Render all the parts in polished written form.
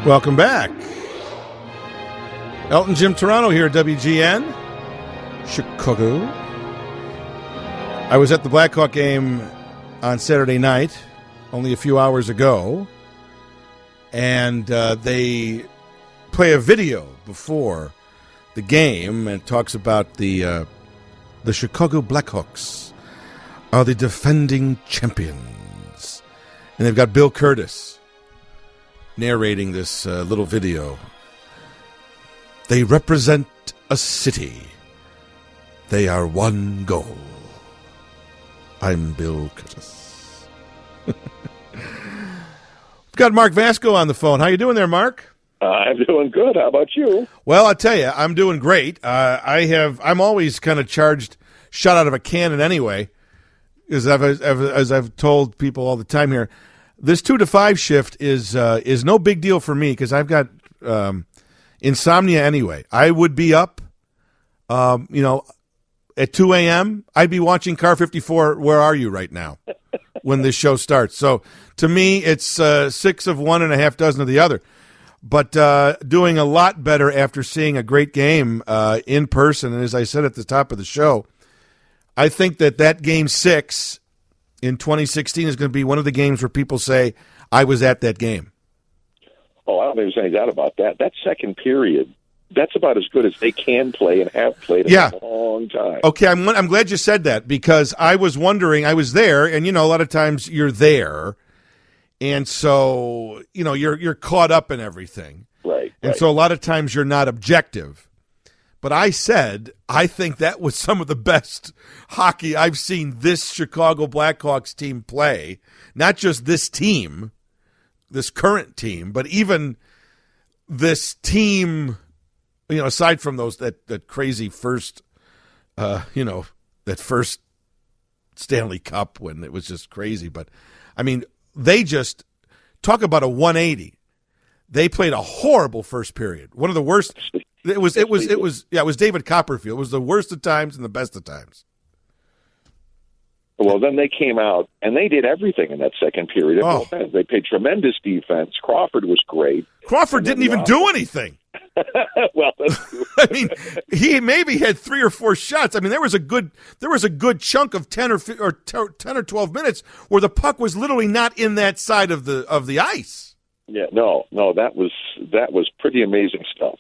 Welcome back. Elton Jim Turano here at WGN, Chicago. I was at the Blackhawk game on Saturday night, only a few hours ago, and they play a video before the game and talks about the Chicago Blackhawks are the defending champions. And they've got Bill Curtis narrating this little video. They represent a city. They are one goal. I'm Bill Curtis. We've got Mark Vasko on the phone. How you doing there, Mark? I'm doing good. How about you? Well, I'll tell you, I'm doing great. I'm always kind of charged, shot out of a cannon anyway, as I've told people all the time here. This 2 to 5 shift is no big deal for me because I've got insomnia anyway. I would be up, at 2 a.m. I'd be watching Car 54. Where are you right now? When this show starts. So to me, it's 6 of one and a half dozen of the other. But doing a lot better after seeing a great game in person. And as I said at the top of the show, I think that game 6 in 2016 is going to be one of the games where people say, I was at that game. Oh, I don't think there's any doubt about that. That second period, that's about as good as they can play and have played in a long time. Okay, I'm glad you said that because I was wondering, I was there, and, a lot of times you're there, and so, you're caught up in everything. Right. And so a lot of times you're not objective. But I said, I think that was some of the best hockey I've seen this Chicago Blackhawks team play. Not just this team, this current team, but even this team, aside from those, that crazy first, that first Stanley Cup when it was just crazy. But, they just talk about a 180. They played a horrible first period. One of the worst. It was David Copperfield. It was the worst of times and the best of times. Well, then they came out and they did everything in that second period. Oh. They played tremendous defense. Crawford was great. Crawford didn't even do anything. Well, that's true. He maybe had 3 or 4 shots. There was a good chunk of 10 or 12 minutes where the puck was literally not in that side of the ice. Yeah, no, that was pretty amazing stuff.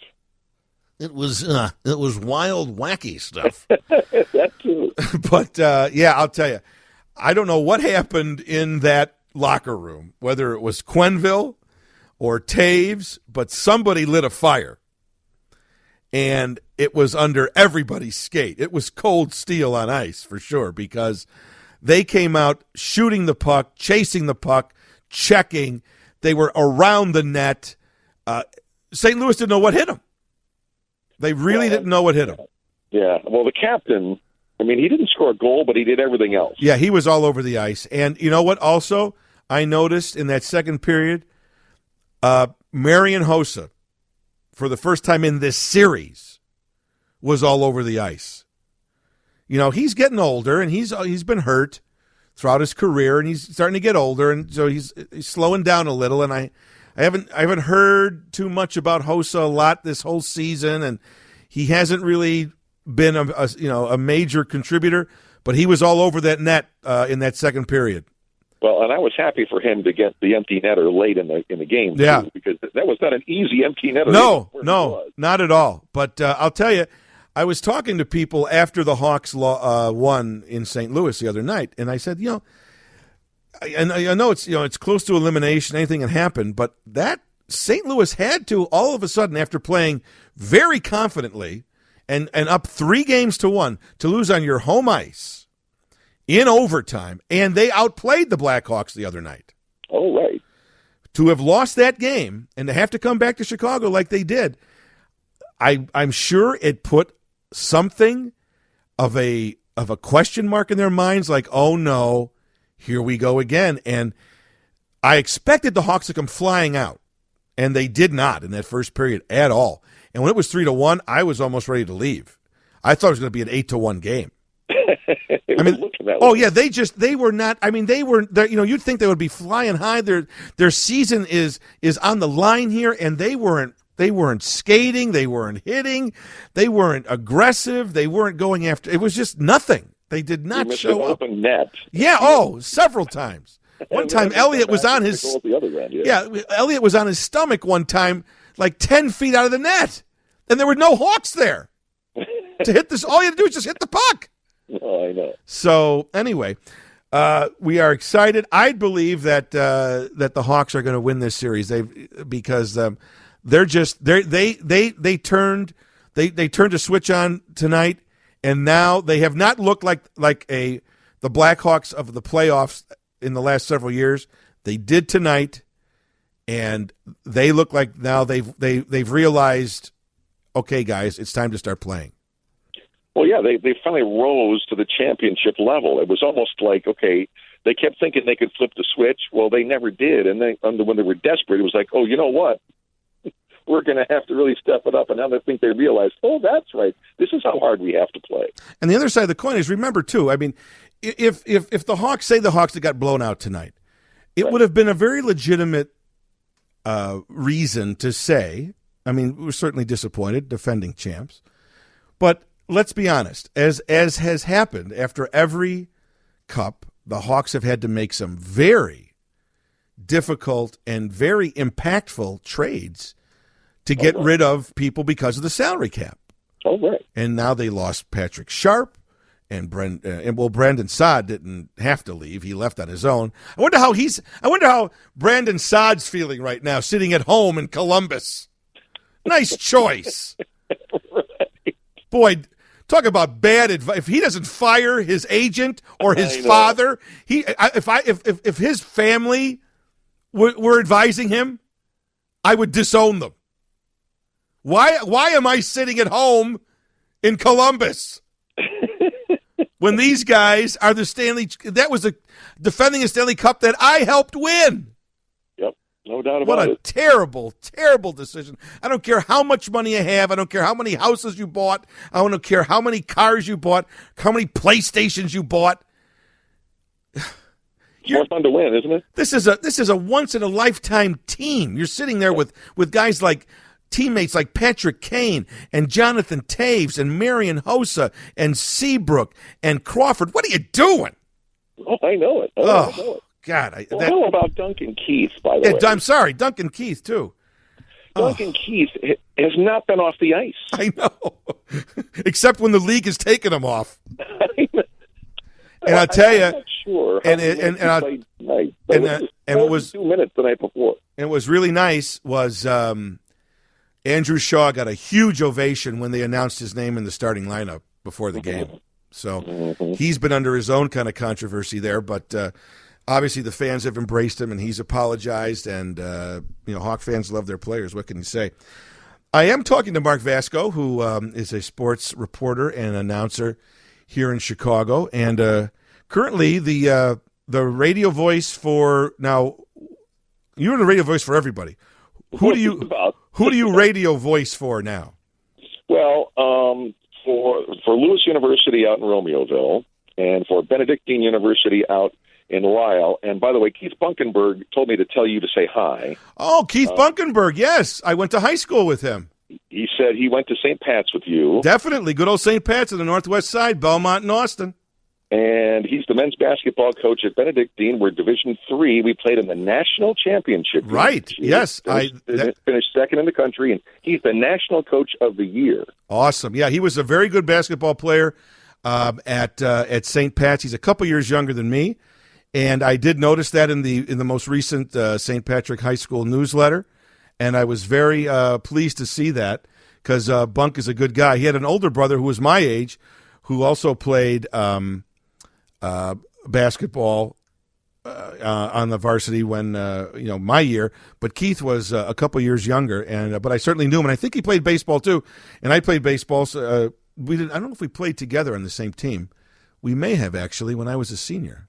It was wild, wacky stuff. That too. But I'll tell you, I don't know what happened in that locker room, whether it was Quenneville or Taves, but somebody lit a fire. And it was under everybody's skate. It was cold steel on ice for sure because they came out shooting the puck, chasing the puck, checking. They were around the net. St. Louis didn't know what hit them. They really didn't know what hit him. Yeah. Well, the captain, he didn't score a goal, but he did everything else. Yeah, he was all over the ice. And you know what also I noticed in that second period? Marian Hossa, for the first time in this series, was all over the ice. He's getting older, and he's been hurt throughout his career, and he's starting to get older, and so he's slowing down a little, and I haven't heard too much about Hossa a lot this whole season, and he hasn't really been a major contributor, but he was all over that net in that second period. Well, and I was happy for him to get the empty netter late in the game, too, because that was not an easy empty netter. No, not at all. But I'll tell you, I was talking to people after the Hawks won in St. Louis the other night, and I said, and I know it's close to elimination. Anything can happen, but that St. Louis had to all of a sudden, after playing very confidently and up 3-1, to lose on your home ice in overtime, and they outplayed the Blackhawks the other night. Oh, right. To have lost that game and to have to come back to Chicago like they did, I'm sure it put something of a question mark in their minds, like, oh no, here we go again. And I expected the Hawks to come flying out, and they did not in that first period at all. And when it was 3-1, I was almost ready to leave. I thought it was going to be an 8-1 game. I mean, they were not. I mean, you'd think they would be flying high. Their season is on the line here, and they weren't. They weren't skating. They weren't hitting. They weren't aggressive. They weren't going after. It was just nothing. They did not show up. Open net. Yeah. Several times. One time, Elliott was on his. Elliott was on his stomach one time, like 10 feet out of the net, and there were no Hawks there to hit this. All you had to do is just hit the puck. Oh, I know. So anyway, we are excited. I believe that the Hawks are going to win this series. Because they turned a switch on tonight, and now they have not looked like the Blackhawks of the playoffs in the last several years. They did tonight, and they look like now they've realized, okay, guys, it's time to start playing. Well, yeah, they finally rose to the championship level. It was almost like, okay, they kept thinking they could flip the switch. Well, they never did, and when they were desperate, it was like, oh, you know what? We're going to have to really step it up. And now they think they realize, oh, that's right. This is how hard we have to play. And the other side of the coin is, remember, too, I mean, if the Hawks, say the Hawks that got blown out tonight, it would have been a very legitimate reason to say, I mean, we're certainly disappointed, defending champs. But let's be honest, as has happened after every cup, the Hawks have had to make some very difficult and very impactful trades to get rid of people because of the salary cap. Oh, right. And now they lost Patrick Sharp, and Brandon Saad didn't have to leave. He left on his own. I wonder how Brandon Saad's feeling right now, sitting at home in Columbus. Nice choice. Right. Boy, talk about bad advice. If he doesn't fire his agent or his father, if his family were advising him, I would disown them. Why am I sitting at home in Columbus when these guys are that was defending a Stanley Cup that I helped win? Yep, no doubt about it. What a terrible, terrible decision. I don't care how much money you have. I don't care how many houses you bought. I don't care how many cars you bought, how many PlayStations you bought. It's more fun to win, isn't it? This is a once in a lifetime team. You're sitting there with guys like teammates like Patrick Kane and Jonathan Taves and Marian Hossa and Seabrook and Crawford. What are you doing? Oh, I know it. I know it. God. How about Duncan Keith, by the way? I'm sorry, Duncan Keith, too. Duncan Keith has not been off the ice. I know. Except when the league has taken him off. And I'll tell you, I'm not sure. It was 2 minutes the night before. And what was really nice was Andrew Shaw got a huge ovation when they announced his name in the starting lineup before the game. So he's been under his own kind of controversy there, but obviously the fans have embraced him, and he's apologized. And Hawk fans love their players. What can you say? I am talking to Mark Vasko, who is a sports reporter and announcer here in Chicago, and currently the radio voice for now. You're the radio voice for everybody. Who do you radio voice for now? Well, for Lewis University out in Romeoville, and for Benedictine University out in Lisle. And by the way, Keith Bunkenberg told me to tell you to say hi. Oh, Keith Bunkenberg, yes. I went to high school with him. He said he went to St. Pat's with you. Definitely. Good old St. Pat's on the Northwest Side, Belmont and Austin. And he's the men's basketball coach at Benedictine. We're Division III. We played in the national championship. Right. Yes. Finished second in the country, and he's the national coach of the year. Awesome. Yeah, he was a very good basketball player at St. Pat's. He's a couple years younger than me, and I did notice that in the most recent St. Patrick High School newsletter, and I was very pleased to see that because Bunk is a good guy. He had an older brother who was my age who also played basketball on the varsity when my year, but Keith was a couple years younger, and but I certainly knew him, and I think he played baseball too, and I played baseball. So, I don't know if we played together on the same team. We may have actually when I was a senior,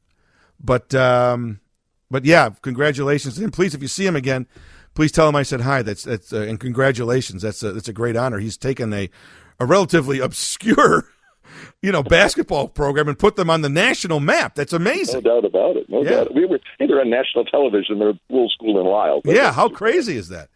but yeah, congratulations, and please, if you see him again, please tell him I said hi. That's and congratulations. That's a great honor. He's taken a relatively obscure basketball program and put them on the national map. That's amazing. No doubt about it. No doubt. They're on national television. They're a little school in Lisle. Yeah, how crazy is that?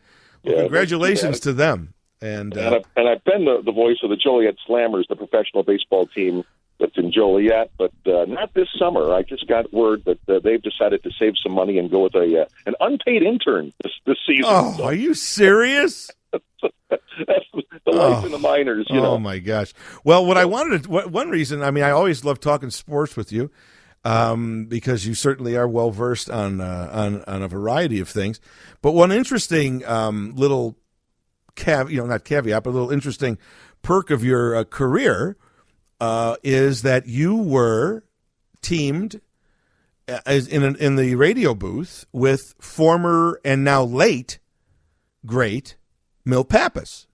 Well, congratulations to them. And I've been the voice of the Joliet Slammers, the professional baseball team that's in Joliet, but not this summer. I just got word that they've decided to save some money and go with an unpaid intern this season. Oh, so. Are you serious? That's the life in the minors, Oh, my gosh. Well, one reason, I always love talking sports with you because you certainly are well-versed on a variety of things. But one interesting little not caveat, but a little interesting perk of your career is that you were teamed in the radio booth with former and now late great Milt Pappas.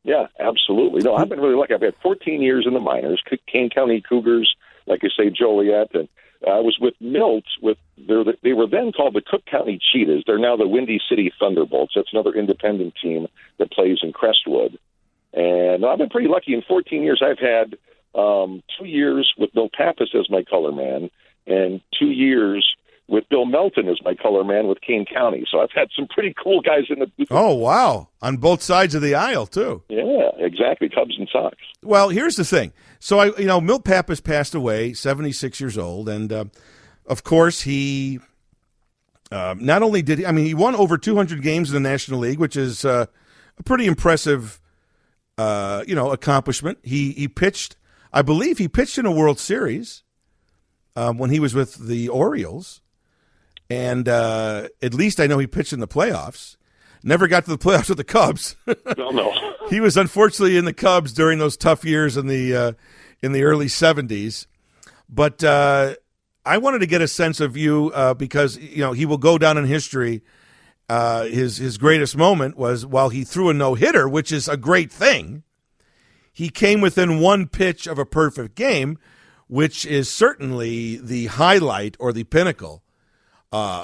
Yeah, absolutely. No, I've been really lucky. I've had 14 years in the minors, Kane County Cougars, like I say, Joliet, and I was with Milt. They were then called the Cook County Cheetahs. They're now the Windy City Thunderbolts. That's another independent team that plays in Crestwood. And I've been pretty lucky. In 14 years, I've had 2 years with Milt Pappas as my color man and 2 years with Bill Melton as my color man with Kane County. So I've had some pretty cool guys in the... Oh, wow. On both sides of the aisle, too. Yeah, exactly. Cubs and Sox. Well, here's the thing. So, Milt Pappas passed away, 76 years old, and, of course, he not only did he won over 200 games in the National League, which is a pretty impressive, accomplishment. He pitched, I believe he pitched in a World Series when he was with the Orioles. And at least I know he pitched in the playoffs. Never got to the playoffs with the Cubs. No. He was unfortunately in the Cubs during those tough years in the early 70s. But I wanted to get a sense of you because he will go down in history. His greatest moment was while he threw a no-hitter, which is a great thing. He came within one pitch of a perfect game, which is certainly the highlight or the pinnacle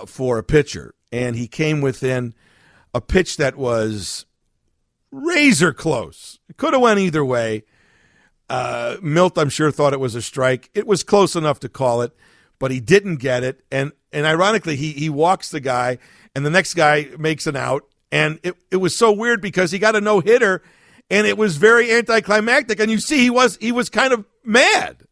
for a pitcher. And he came within a pitch that was razor close. It could have went either way. Milt, I'm sure, thought it was a strike. It was close enough to call it, but he didn't get it. And ironically, he walks the guy, and the next guy makes an out. And it was so weird because he got a no-hitter, and it was very anticlimactic. And you see he was kind of mad.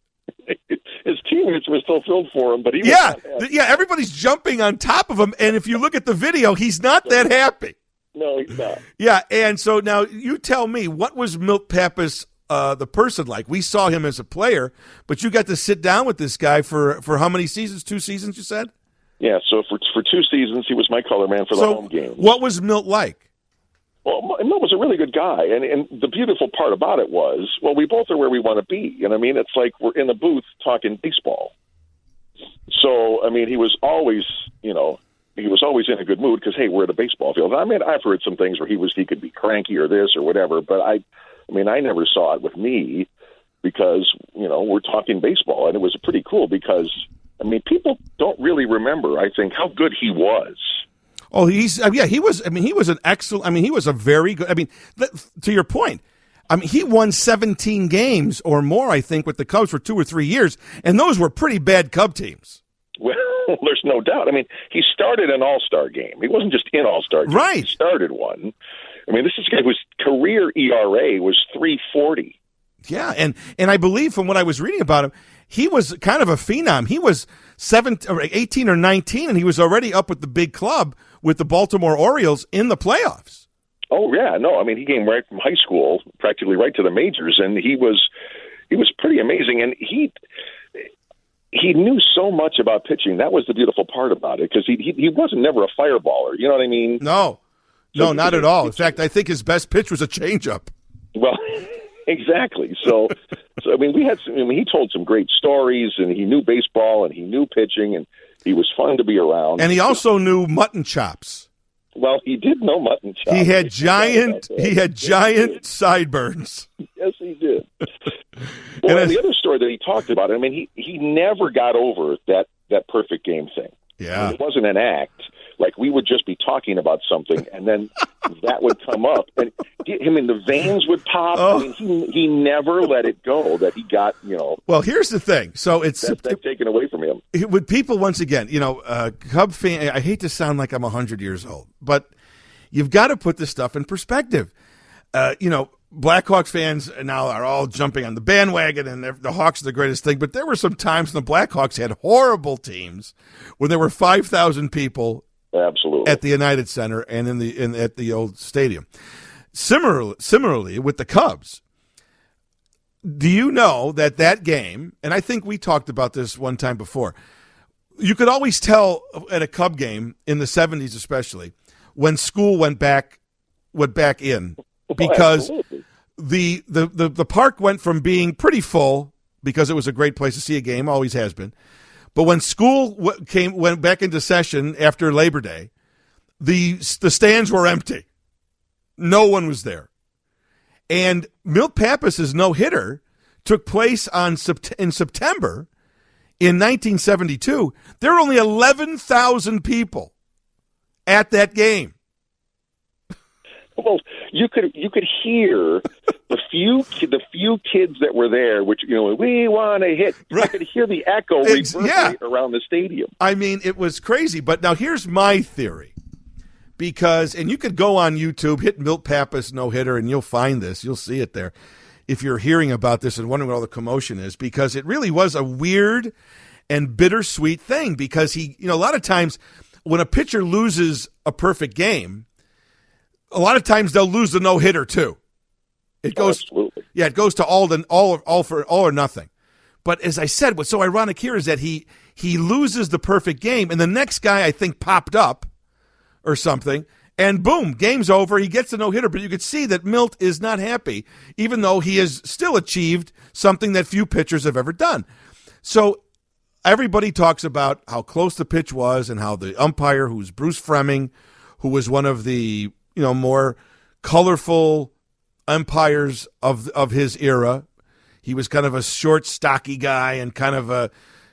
His teammates were still thrilled for him, but he was everybody's jumping on top of him, and if you look at the video, he's not that happy. No, he's not. Yeah, and so now you tell me, what was Milt Pappas, the person, like? We saw him as a player, but you got to sit down with this guy for how many seasons? 2 seasons, you said? Yeah, so for 2 seasons, he was my color man for the home games. What was Milt like? Well, Milt was a really good guy, and the beautiful part about it was, we both are where we want to be. And it's like we're in the booth talking baseball. So, he was always, in a good mood because, hey, we're at a baseball field. I've heard some things where he could be cranky or this or whatever, but I never saw it with me because, we're talking baseball, and it was pretty cool because, people don't really remember, I think, how good he was. Oh, he was an excellent, he was a very good, to your point, he won 17 games or more, I think, with the Cubs for 2 or 3 years, and those were pretty bad Cub teams. Well, there's no doubt. He started an all-star game. He wasn't just in all-star games. Right. He started one. This is a guy whose career ERA was 3.40. Yeah, and I believe from what I was reading about him, he was kind of a phenom. He was 18 or 19, and he was already up with the big club with the Baltimore Orioles in the playoffs. Oh, yeah. No, he came right from high school, practically right to the majors, and he was pretty amazing. And he knew so much about pitching. That was the beautiful part about it, because he wasn't never a fireballer. You know what I mean? No, not at all. In fact, I think his best pitch was a changeup. Well, exactly. So we had he told some great stories, and he knew baseball, and he knew pitching, and he was fun to be around. And he also knew mutton chops. Well, he did know mutton chops. He had giant sideburns. Yes, he did. Well, the other story that he talked about, he never got over that perfect game thing. Yeah. It wasn't an act. Like, we would just be talking about something, and then that would come up. And the veins would pop. Oh. I mean, he never let it go that he got, Well, here's the thing. So it's that taken away from him. with people, once again, Cub fan, I hate to sound like I'm 100 years old, but you've got to put this stuff in perspective. Blackhawks fans now are all jumping on the bandwagon, and the Hawks are the greatest thing. But there were some times when the Blackhawks had horrible teams when there were 5,000 people Absolutely at the United Center and at the old stadium. Similarly with the Cubs, do you know that game? And I think we talked about this one time before. You could always tell at a Cub game in the 70s, especially when school went back in. Because the park went from being pretty full because it was a great place to see a game, always has been. But when school went back into session after Labor Day, the stands were empty. No one was there. And Milt Pappas' no-hitter took place in September in 1972. There were only 11,000 people at that game. Well, you could hear the few kids that were there, which we want to hit. Right. You could hear the echo reverberate around the stadium. I mean, it was crazy. But now here's my theory, and you could go on YouTube, hit Milt Pappas no hitter, and you'll find this. You'll see it there. If you're hearing about this and wondering what all the commotion is, because it really was a weird and bittersweet thing. Because a lot of times when a pitcher loses a perfect game, a lot of times they'll lose the no-hitter too. It goes, absolutely. Yeah, it goes to all or nothing. But as I said, what's so ironic here is that he loses the perfect game, and the next guy I think popped up or something, and boom, game's over. He gets the no-hitter, but you could see that Milt is not happy, even though he has still achieved something that few pitchers have ever done. So everybody talks about how close the pitch was and how the umpire, who's Bruce Fleming, who was one of the more colorful umpires of his era. He was kind of a short, stocky guy and kind of a,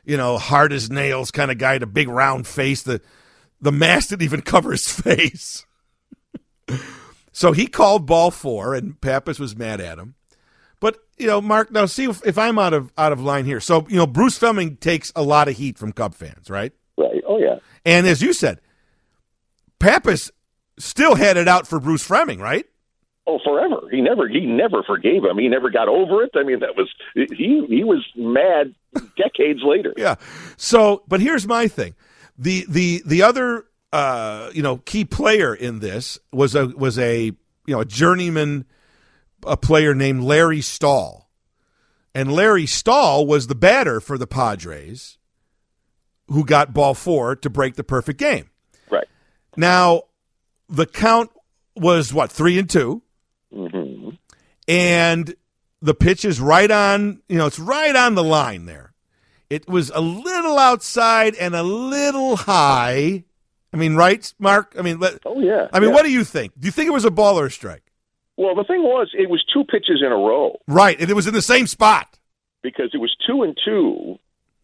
hard as nails kind of guy, a big round face. The mask didn't even cover his face. So he called ball 4, and Pappas was mad at him. But, Mark, now see if I'm out of line here. So, Bruce Fleming takes a lot of heat from Cub fans, right? Right. Oh, yeah. And as you said, Pappas still had it out for Bruce Fleming, right? Oh, forever. He never forgave him. He never got over it. I mean, he was mad decades later. Yeah. So, but here's my thing. The other key player in this was a journeyman, a player named Larry Stahl. And Larry Stahl was the batter for the Padres who got ball 4 to break the perfect game. Right. Now, the count was 3-2, mm-hmm. and the pitch is right on. It's right on the line there. It was a little outside and a little high. I mean, right, Mark? I mean, oh yeah. What do you think? Do you think it was a ball or a strike? Well, the thing was, it was 2 pitches in a row. Right, and it was in the same spot because it was 2-2,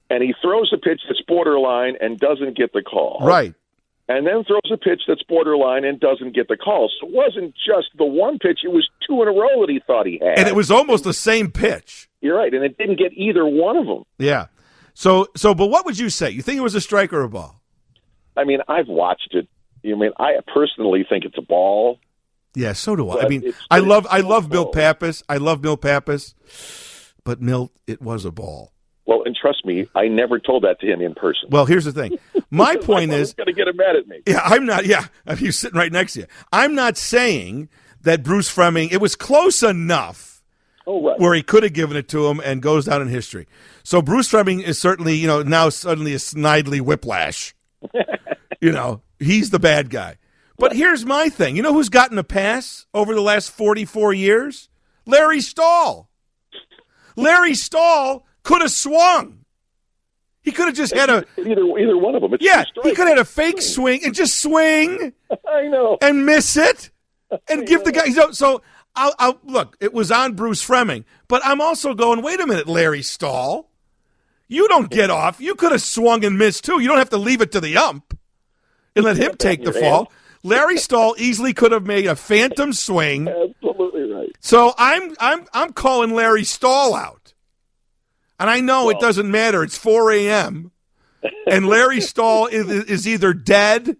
and he throws a pitch that's borderline and doesn't get the call. Right. And then throws a pitch that's borderline and doesn't get the call. So it wasn't just the one pitch. It was 2 in a row that he thought he had. And it was almost the same pitch. You're right, and it didn't get either one of them. Yeah. So, but what would you say? You think it was a strike or a ball? I mean, I've watched it. I personally think it's a ball. Yeah, so do I. I mean, I love Milt Pappas. I love Milt Pappas. But Milt, it was a ball. Well, and trust me, I never told that to him in person. Well, here's the thing. My point is, going to get him mad at me. Yeah, I'm not. Yeah, he's sitting right next to you. I'm not saying that Bruce Fleming. It was close enough, right, where he could have given it to him and goes down in history. So Bruce Fleming is certainly, now suddenly a snidely whiplash. He's the bad guy. But here's my thing. You know who's gotten a pass over the last 44 years? Larry Stahl. Larry Stahl could have swung. He could have just had either one of them. He could have had a fake swing and just swing. I know. And miss it and give the guy. So I'll look. It was on Bruce Fleming, but I'm also going. Wait a minute, Larry Stahl. You don't get off. You could have swung and missed too. You don't have to leave it to the ump and let him take the fall. Larry Stahl easily could have made a phantom swing. Absolutely right. So I'm calling Larry Stahl out. And I know it doesn't matter. It's 4 a.m. And Larry Stahl is either dead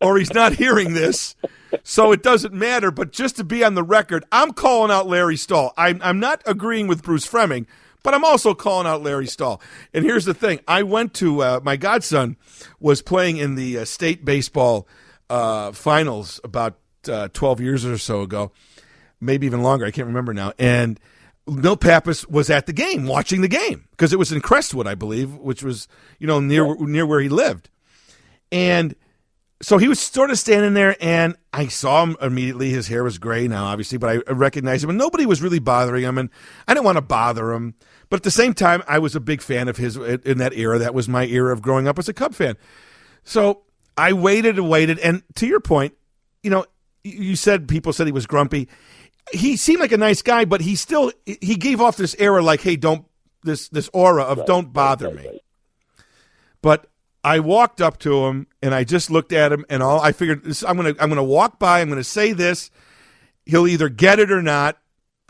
or he's not hearing this. So it doesn't matter. But just to be on the record, I'm calling out Larry Stahl. I'm not agreeing with Bruce Fremming, but I'm also calling out Larry Stahl. And here's the thing. I went to my godson was playing in the state baseball finals about 12 years or so ago, maybe even longer. I can't remember now. And Milt Pappas was at the game, watching the game, because it was in Crestwood, I believe, which was, near where he lived. And so he was sort of standing there, and I saw him immediately. His hair was gray now, obviously, but I recognized him, and nobody was really bothering him, and I didn't want to bother him. But at the same time, I was a big fan of his in that era. That was my era of growing up as a Cub fan. So I waited and waited, and to your point, you said people said he was grumpy. He seemed like a nice guy, but he gave off this aura like, hey, this aura of don't bother me. Right. But I walked up to him and I just looked at him and I figured I'm gonna walk by, I'm gonna say this, he'll either get it or not,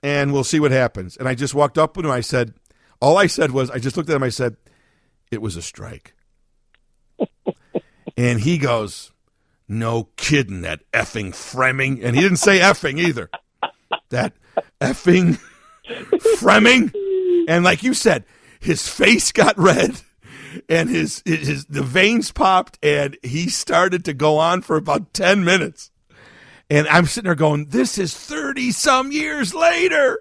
and we'll see what happens. And I just walked up to him, I said, all I said was, I just looked at him, I said, it was a strike. And he goes, no kidding, that effing Fremming. And he didn't say effing either. That effing Fremming. And like you said, his face got red and the veins popped and he started to go on for about 10 minutes. And I'm sitting there going, this is 30-some years later.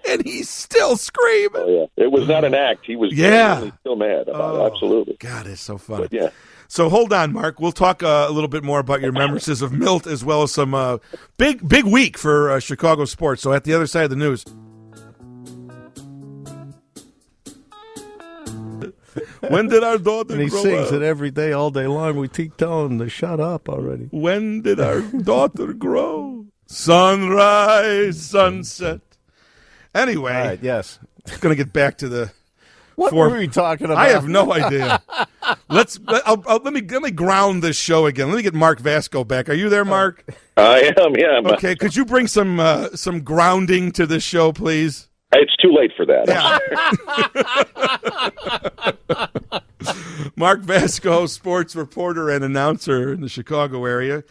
And he's still screaming. Oh, yeah. It was not an act. He was still mad about it. Absolutely. God, it's so funny. But, yeah. So hold on, Mark. We'll talk a little bit more about your memories of Milt as well as some big week for Chicago sports. So at the other side of the news. When did our daughter grow up? And he sings it every day, all day long. We keep telling him to shut up already. When did our daughter grow? Sunrise, sunset. Anyway. All right, yes. Going to get back to the... What were we talking about? I have no idea. Let me ground this show again. Let me get Mark Vasko back. Are you there, Mark? I am, yeah. Okay, could you bring some grounding to this show, please? It's too late for that. Yeah. Mark Vasko, sports reporter and announcer in the Chicago area,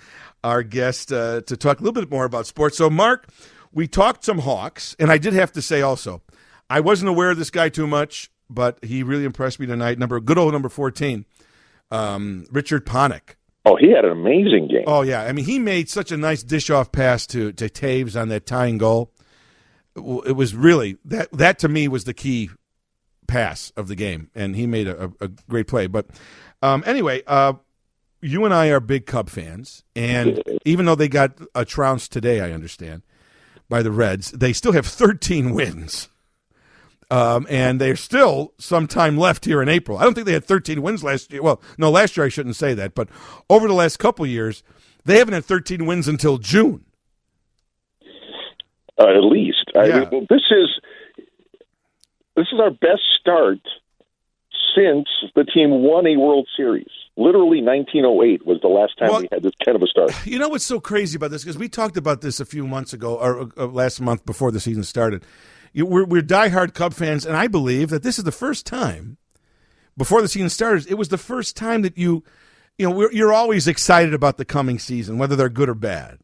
our guest to talk a little bit more about sports. So, Mark, we talked some Hawks, and I did have to say also, I wasn't aware of this guy too much, but he really impressed me tonight. Good old number 14, Richard Panik. Oh, he had an amazing game. Oh, yeah. I mean, he made such a nice dish-off pass to Taves on that tying goal. It was really that to me was the key pass of the game, and he made a great play. But anyway, you and I are big Cub fans, and even though they got trounced today, I understand, by the Reds, they still have 13 wins. And there's still some time left here in April. I don't think they had 13 wins last year. Well, no, last year I shouldn't say that. But over the last couple of years, they haven't had 13 wins until June. At least. Yeah. This is our best start since the team won a World Series. Literally 1908 was the last time we had this kind of a start. You know what's so crazy about this? Because we talked about this a few months ago, or last month before the season started. We're diehard Cub fans, and I believe that this is the first time, before the season started, it was the first time that you're always excited about the coming season, whether they're good or bad.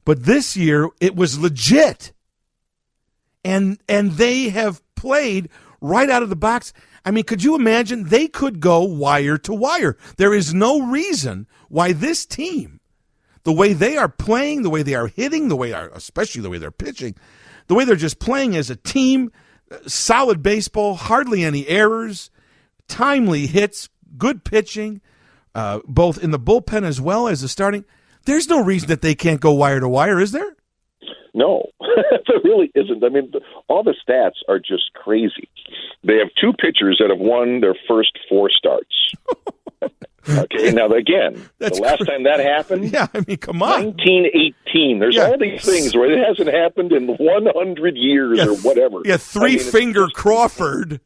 But this year, it was legit. And they have played right out of the box. I mean, could you imagine? They could go wire to wire. There is no reason why this team, the way they are playing, the way they are hitting, especially the way they're pitching, the way they're just playing as a team, solid baseball, hardly any errors, timely hits, good pitching, both in the bullpen as well as the starting. There's no reason that they can't go wire to wire, is there? No, there really isn't. I mean, all the stats are just crazy. They have two pitchers that have won their first 4 starts. Okay, now again, the last time that happened, yeah, I mean, come on, 1918. There's all these things where it hasn't happened in 100 years or whatever. Yeah, Three-Finger Crawford.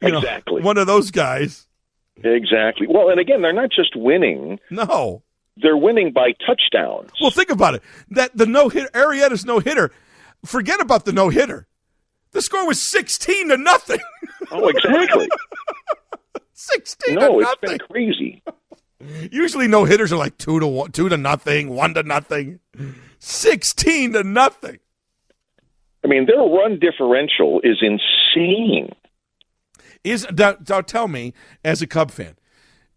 Exactly. One of those guys. Exactly. Well, and again, they're not just winning. No. they're winning by touchdowns. Well, think about it. That the no-hitter, Arrieta's no-hitter, forget about the no-hitter. The score was 16-0. Oh, exactly. 16 No, to it's nothing. been crazy. Usually no-hitters are like 2-1, 2-0, 1-0. 16-0. I mean, their run differential is insane. Now tell me, as a Cub fan,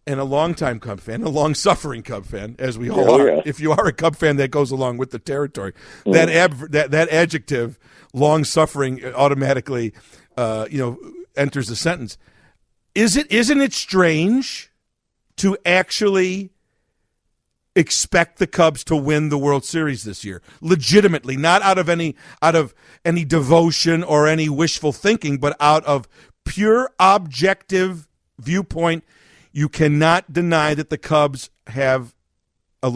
and a longtime Cub fan, a long-suffering Cub fan, as we all are. Yeah. If you are a Cub fan, that goes along with the territory. That adjective, long-suffering, automatically, enters the sentence. Isn't it strange to actually expect the Cubs to win the World Series this year, legitimately, not out of any devotion or any wishful thinking, but out of pure objective viewpoint? You cannot deny that the Cubs have a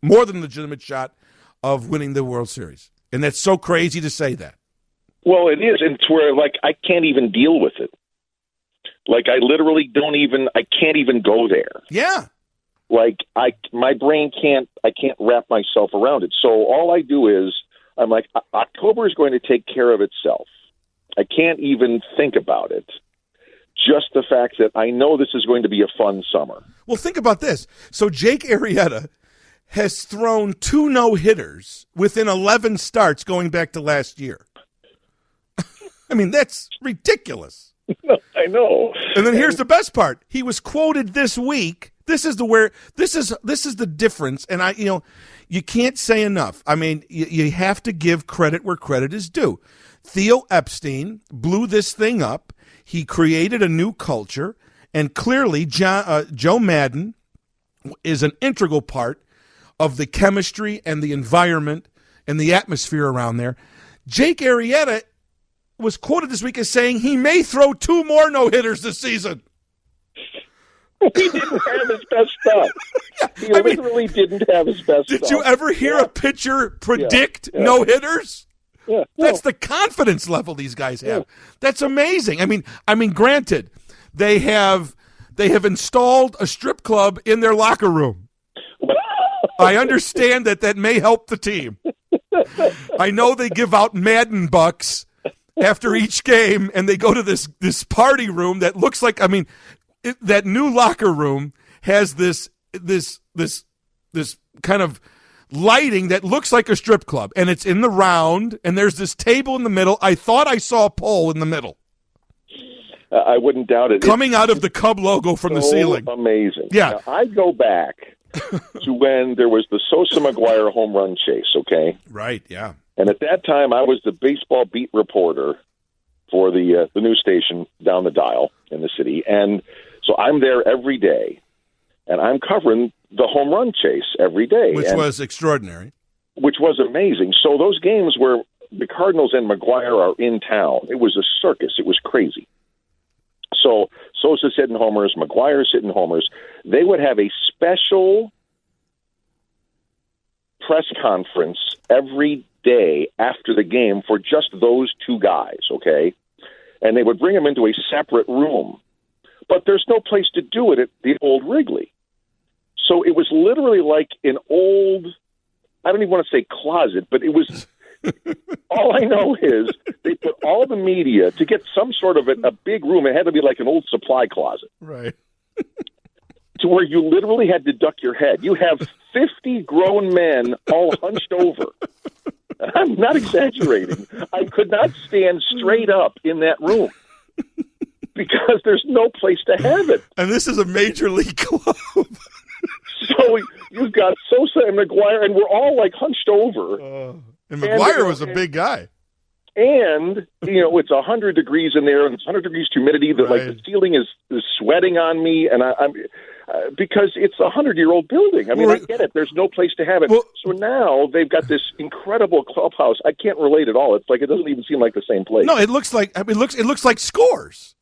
more than legitimate shot of winning the World Series. And that's so crazy to say that. Well, it is. And it's where, I can't even deal with it. I literally I can't even go there. Yeah. My brain I can't wrap myself around it. So all I do is, I'm like, October is going to take care of itself. I can't even think about it. Just the fact that I know this is going to be a fun summer. Well, think about this. So Jake Arrieta has thrown 2 no-hitters within 11 starts going back to last year. I mean, that's ridiculous. I know. And then here's the best part. He was quoted this week. This is the difference. And you can't say enough. I mean, you have to give credit where credit is due. Theo Epstein blew this thing up. He created a new culture, and clearly Joe Madden is an integral part of the chemistry and the environment and the atmosphere around there. Jake Arrieta was quoted this week as saying he may throw 2 more no-hitters this season. He didn't have his best stuff. He literally didn't have his best stuff. Did you ever hear a pitcher predict no-hitters? Yeah, That's the confidence level these guys have. Yeah. That's amazing. I mean, granted, they have installed a strip club in their locker room. I understand that may help the team. I know they give out Madden bucks after each game, and they go to this party room that looks like, that new locker room has this kind of lighting that looks like a strip club, and it's in the round, and there's this table in the middle. I thought I saw a pole in the middle. I wouldn't doubt it. Coming out of the Cub logo from the ceiling. Amazing. Yeah. Now, I go back to when there was the Sosa McGwire home run chase, okay? Right, yeah. And at that time, I was the baseball beat reporter for the news station down the dial in the city. And so I'm there every day, and I'm covering the home run chase every day. Which was extraordinary. Which was amazing. So those games where the Cardinals and McGwire are in town, it was a circus. It was crazy. So Sosa's hitting homers, McGwire's hitting homers. They would have a special press conference every day after the game for just those 2 guys, okay? And they would bring them into a separate room. But there's no place to do it at the old Wrigley. So it was literally like an old, I don't even want to say closet, but it was, all I know is they put all the media to get some sort of a big room. It had to be like an old supply closet. Right. To where you literally had to duck your head. You have 50 grown men all hunched over. I'm not exaggerating. I could not stand straight up in that room because there's no place to have it. And this is a major league club. So you've got Sosa and McGwire, and we're all hunched over. And McGwire was a big guy. And, it's 100 degrees in there, and it's 100 degrees humidity. That the ceiling is sweating on me, and I'm because it's a 100-year-old building. I get it. There's no place to have it. Well, so now they've got this incredible clubhouse. I can't relate at all. It's it doesn't even seem like the same place. No, it looks like it looks like Scores.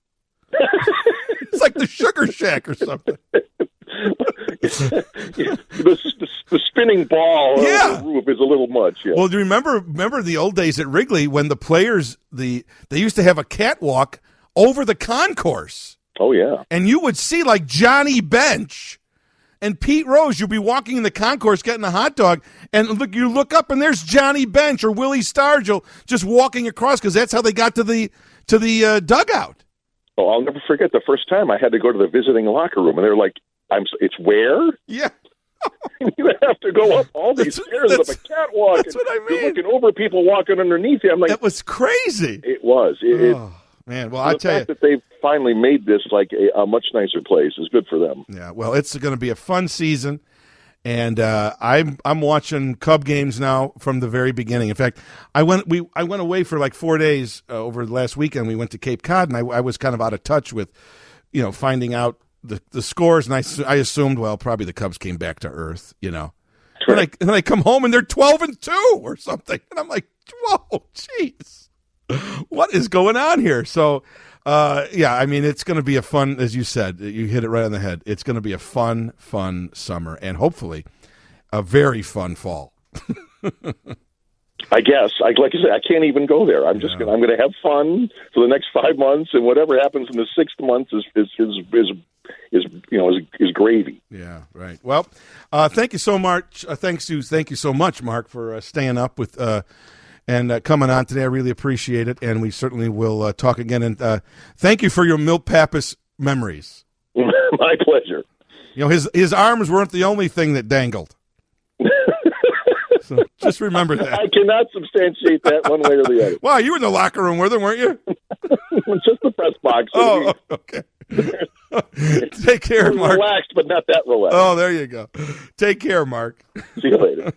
It's like the Sugar Shack or something. The spinning ball on the roof is a little much. Yeah. Well, do you remember the old days at Wrigley when the players they used to have a catwalk over the concourse? Oh yeah, and you would see Johnny Bench and Pete Rose, you'll be walking in the concourse getting a hot dog, and you look up and there's Johnny Bench or Willie Stargell just walking across because that's how they got to the dugout. Oh, I'll never forget the first time I had to go to the visiting locker room, and they're like, "It's where?" Yeah. You have to go up all these stairs up a catwalk. That's what I mean. You're looking over people walking underneath you. I'm like, that was crazy. It was. Man, well, I tell you, the fact that they've finally made this like a much nicer place is good for them. Yeah, well, it's going to be a fun season, and I'm watching Cub games now from the very beginning. In fact, I went away for like 4 days over the last weekend. We went to Cape Cod, and I was kind of out of touch with, finding out the scores, and I assumed, well, probably the Cubs came back to earth, Right. And I come home and they're 12-2 or something, and I'm like, whoa, jeez, what is going on here? So, I mean, it's going to be a fun, as you said, you hit it right on the head. It's going to be a fun summer, and hopefully a very fun fall. I guess, like I said, I can't even go there. I'm just I'm going to have fun for the next 5 months, and whatever happens in the 6th month is gravy. Yeah, right. Well, thank you so much. Thank you so much, Mark, for staying up with and coming on today. I really appreciate it, and we certainly will talk again. And thank you for your Milt Pappas memories. My pleasure. His arms weren't the only thing that dangled. So just remember that. I cannot substantiate that one way or the other. Wow, you were in the locker room with him, weren't you? Just the press box. Oh, okay. Take care, Mark. Relaxed, but not that relaxed. Oh, there you go. Take care, Mark. See you later.